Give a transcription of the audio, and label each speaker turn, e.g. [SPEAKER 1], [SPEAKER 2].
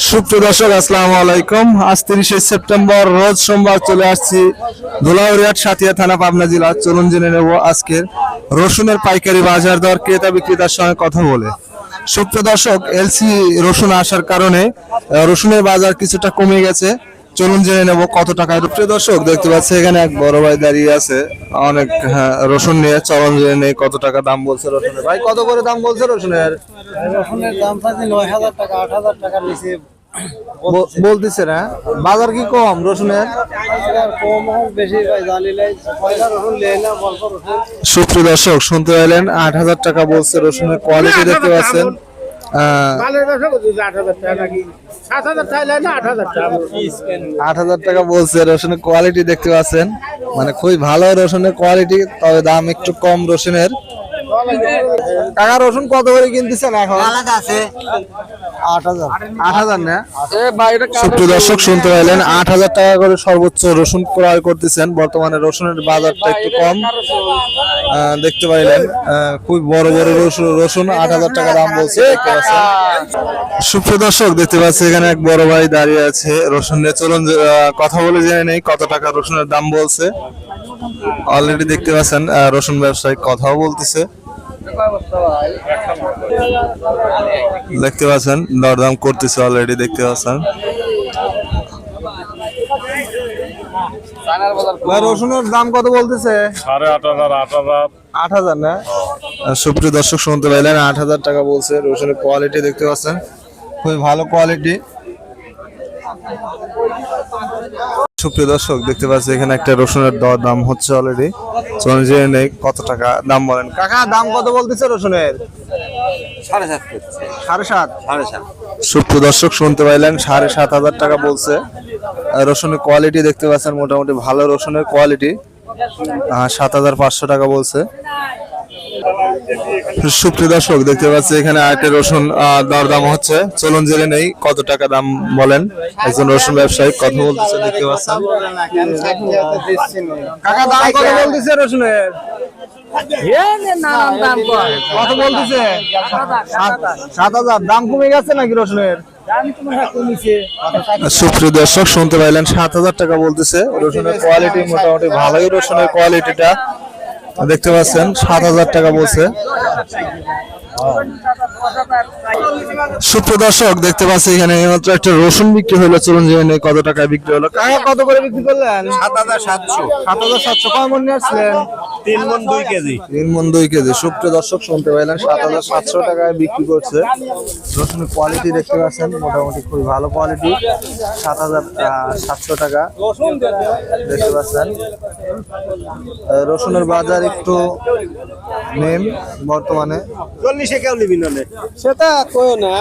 [SPEAKER 1] সুপ্রিয় দর্শক, আসসালামু আলাইকুম। আজ 30 সেপ্টেম্বর, রোজ সোমবার, চলে আসছি ধুলাউড়িয়া সাতিয়া থানা, পাবনা জেলা। চলুন জেনে নেব আজকের রসুনের পাইকারি বাজার দর, ক্রেতা বিক্রেতার সঙ্গে কথা বলে। সুপ্রিয় দর্শক, এলসি রসুন আসার কারণে রসুনের বাজার কিছুটা কমে গেছে। চলুন জেনে নেব কত টাকায়। প্রিয় দর্শক, দেখতে পাচ্ছি এখানে এক বড় ভাই দাঁড়িয়ে আছে অনেক রসুন নিয়ে। চলুন জেনে নেই কত টাকা দাম বলছে রসুনের। ভাই, কত করে দাম বলছে রসুনের?
[SPEAKER 2] রসুনের দাম চাইছে 9,000 টাকা, 8,000 টাকার নিচে
[SPEAKER 1] বলতেছে না? বাজার কি কম রসুনের?
[SPEAKER 2] কম হোক বেশি ভাই জানি নাই, পয়সা রসুন লেয় না, অল্প রসুন।
[SPEAKER 1] সুপ্রিয় দর্শক, শুনতে পেলেন 8,000 টাকা বলছে রসুনের। কোয়ালিটি দেখতে পাচ্ছেন, 8,000 টাকা বলছে রসুনের। কোয়ালিটি দেখতে পাচ্ছেন, মানে খুবই ভালো রসুনের কোয়ালিটি, তবে দাম একটু কম রসুনের। কাকা, রসুন কত করে কিনতেছেন এখন? 8,000 না? সুপ্রিয় দর্শক, শুনতে পাইলেন 8,000 টাকা করে সর্বোচ্চ রসুন ক্রয় করতেছেন। বর্তমানে রসুনের বাজারটা একটু কম দেখতে পাইলেন। খুব বড় বড় রসুন 8,000 টাকা দাম বলছে, দেখতে পাচ্ছেন। সুপ্রিয় দর্শক, দেখতে পাচ্ছি এখানে এক বড় ভাই দাঁড়িয়ে আছে রসুন নিয়ে। চলুন কথা বলে জেনে নেই কত টাকা রসুনের দাম বলছে। অলরেডি দেখতে পাচ্ছেন রসুন ব্যবসায়ী কথাও বলতেছে, দেখতে পাচ্ছেন দরদাম করতেছে অলরেডি, দেখতে পাচ্ছেন। রসুনের দাম কত বলতেছে?
[SPEAKER 3] 8,500
[SPEAKER 1] 8,000 না? সুপ্রিয় দর্শক, শুনতে পাইলেন 8,000 টাকা বলছে। রসুনের কোয়ালিটি দেখতে পাচ্ছেন, খুবই ভালো কোয়ালিটি। সুপ্রিয় দর্শক, দেখতে পাচ্ছি এখানে একটা রসুনের দর দাম হচ্ছে অলরেডি। চলুন জেনে নেই কত টাকা দাম বলেন। কাকা, দাম কত বলতেছে রসুনের? 7,500। সুপ্রিয় দর্শক, শুনতে পাইলেন 7,500 টাকা বলছে। রসুনের কোয়ালিটি দেখতে পাচ্ছেন, মোটামুটি ভালো রসুনের কোয়ালিটি। 7,500 টাকা বলছে। সুপ্রিয় দর্শক, দেখতে পাচ্ছি এখানে আরেকটা রসুন দরদাম হচ্ছে। চলুন জেনে নেই কত টাকা দাম বলেন। একজন রসুন ব্যবসায়ী কথা বলতেছে, দেখতে পাচ্ছেন। কাকা, দাম কত বলতেছে রসুনের? কত বলতেছে? 7,000। দাম কমে গেছে নাকি রসুনের? সুপ্রিয় দর্শক, শুনতে পাইলেন 7,000 টাকা বলতেছে। রসুনের কোয়ালিটি মোটামুটি ভালোই, রসুনের কোয়ালিটিটা দেখতে পাচ্ছেন। 7,000 টাকা বলছে। সুপ্রিয় দর্শক, দেখতে পাচ্ছি এখানে মাত্র একটা রসুন বিক্রি হলো। চলুন জেনে নেই কত টাকায় বিক্রি হলো। কাকা, কত করে বিক্রি করলেন?
[SPEAKER 3] 7,700।
[SPEAKER 1] 7,700। কয় মন নিয়ে আসলেন?
[SPEAKER 3] 3 মণ 2 কেজি।
[SPEAKER 1] 3 মণ 2 কেজি। সুপ্রিয় দর্শক, শুনতে পাইলেন 7,700 টাকায় বিক্রি করছে। রসুনের কোয়ালিটি দেখতে পাচ্ছেন, মোটামুটি খুবই ভালো কোয়ালিটি। 7,700 টাকা দেখতে পাচ্ছেন। রসুনের বাজার একটু নেম বর্তমানে।
[SPEAKER 3] 40-এ কেউ নিবি না।
[SPEAKER 2] সেটা কই না।